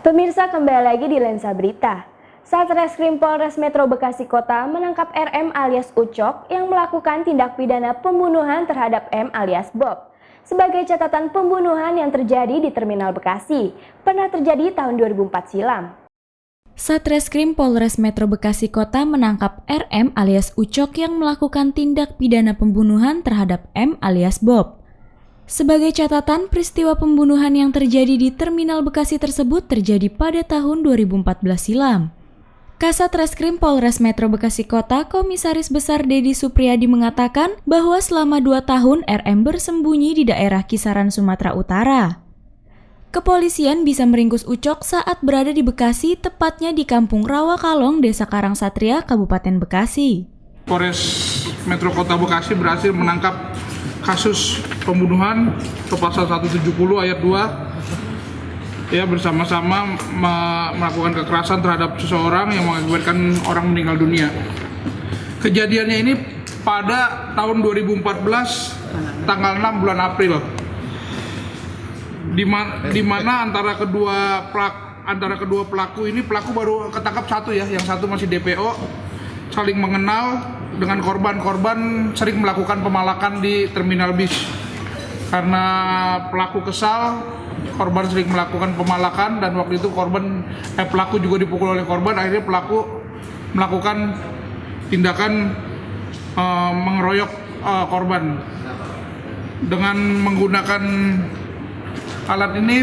Pemirsa, kembali lagi di Lensa Berita. Satreskrim Polres Metro Bekasi Kota menangkap RM alias Ucok yang melakukan tindak pidana pembunuhan terhadap M alias Bob. Sebagai catatan, pembunuhan yang terjadi di Terminal Bekasi pernah terjadi tahun 2004 silam. Satreskrim Polres Metro Bekasi Kota menangkap RM alias Ucok yang melakukan tindak pidana pembunuhan terhadap M alias Bob. Sebagai catatan, peristiwa pembunuhan yang terjadi di Terminal Bekasi tersebut terjadi pada tahun 2014 silam. Kasat Reskrim Polres Metro Bekasi Kota, Komisaris Besar Dedi Supriyadi mengatakan bahwa selama 2 tahun RM bersembunyi di daerah Kisaran, Sumatera Utara. Kepolisian bisa meringkus Ucok saat berada di Bekasi, tepatnya di Kampung Rawakalong, Desa Karangsatria, Kabupaten Bekasi. Polres Metro Kota Bekasi berhasil menangkap kasus pembunuhan ke pasal 170 ayat 2 ya, bersama-sama melakukan kekerasan terhadap seseorang yang mengakibatkan orang meninggal dunia. Kejadiannya ini pada tahun 2014 tanggal 6 bulan April, di mana antara kedua pelaku ini, pelaku baru ketangkap satu ya, yang satu masih DPO, saling mengenal dengan korban sering melakukan pemalakan di terminal bis. Karena pelaku kesal, korban sering melakukan pemalakan, dan waktu itu pelaku juga dipukul oleh korban. Akhirnya pelaku melakukan tindakan mengeroyok korban dengan menggunakan alat ini.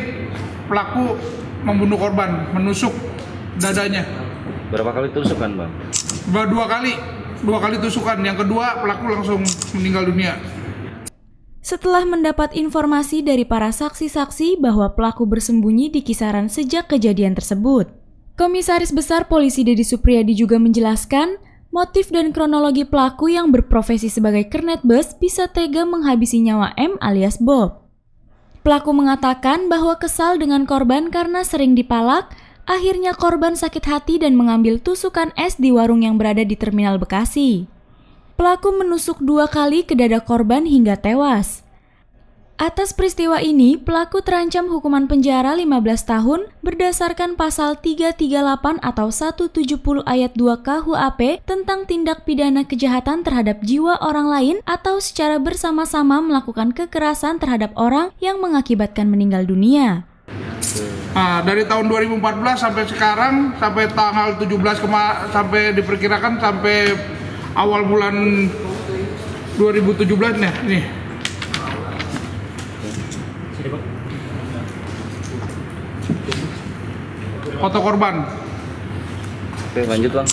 Pelaku membunuh korban, menusuk dadanya. Berapa kali tusukan, Bang? Dua kali tusukan. Yang kedua pelaku langsung meninggal dunia. Setelah mendapat informasi dari para saksi-saksi bahwa pelaku bersembunyi di Kisaran sejak kejadian tersebut, Komisaris Besar Polisi Dedi Supriyadi juga menjelaskan motif dan kronologi pelaku yang berprofesi sebagai kernet bus bisa tega menghabisi nyawa M alias Bob. Pelaku mengatakan bahwa kesal dengan korban karena sering dipalak. Akhirnya korban sakit hati dan mengambil tusukan es di warung yang berada di Terminal Bekasi. Pelaku menusuk 2 kali ke dada korban hingga tewas. Atas peristiwa ini, pelaku terancam hukuman penjara 15 tahun berdasarkan pasal 338 atau 170 ayat 2 KUHP tentang tindak pidana kejahatan terhadap jiwa orang lain atau secara bersama-sama melakukan kekerasan terhadap orang yang mengakibatkan meninggal dunia. Nah, dari tahun 2014 sampai sekarang, sampai tanggal 17 sampai diperkirakan sampai awal bulan 2017 nih. Foto korban. Oke, lanjut, Bang.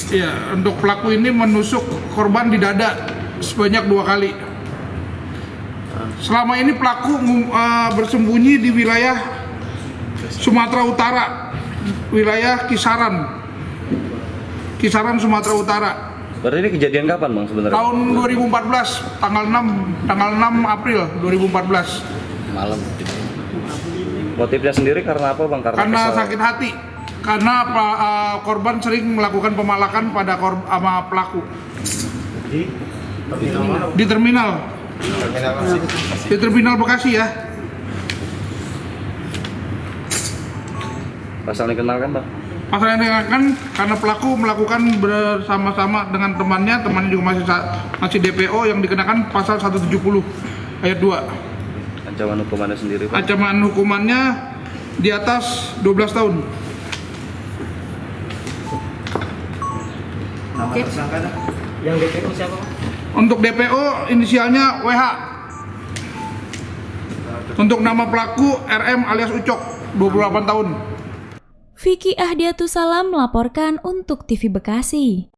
Iya, untuk pelaku ini menusuk korban di dada sebanyak 2 kali. Selama ini pelaku bersembunyi di wilayah Sumatera Utara, wilayah Kisaran, Sumatera Utara. Berarti ini kejadian kapan, Bang, sebenarnya? Tahun 2014, tanggal 6 April 2014. Malam. Motifnya sendiri karena apa, Bang? Karena sakit hati, karena korban sering melakukan pemalakan pada sama pelaku di terminal. Di Terminal Bekasi ya. Pasal yang dikenalkan, Bang? Pasal yang dikenakan karena pelaku melakukan bersama-sama dengan temannya juga masih DPO, yang dikenakan pasal 170 ayat 2. Ancaman hukumannya sendiri, Bang? Ancaman hukumannya di atas 12 tahun. Nama tersangka yang DPO siapa? Untuk DPO inisialnya WH. Untuk nama pelaku RM alias Ucok, 28 tahun. Vicky Ahdiatus Salam melaporkan untuk TV Bekasi.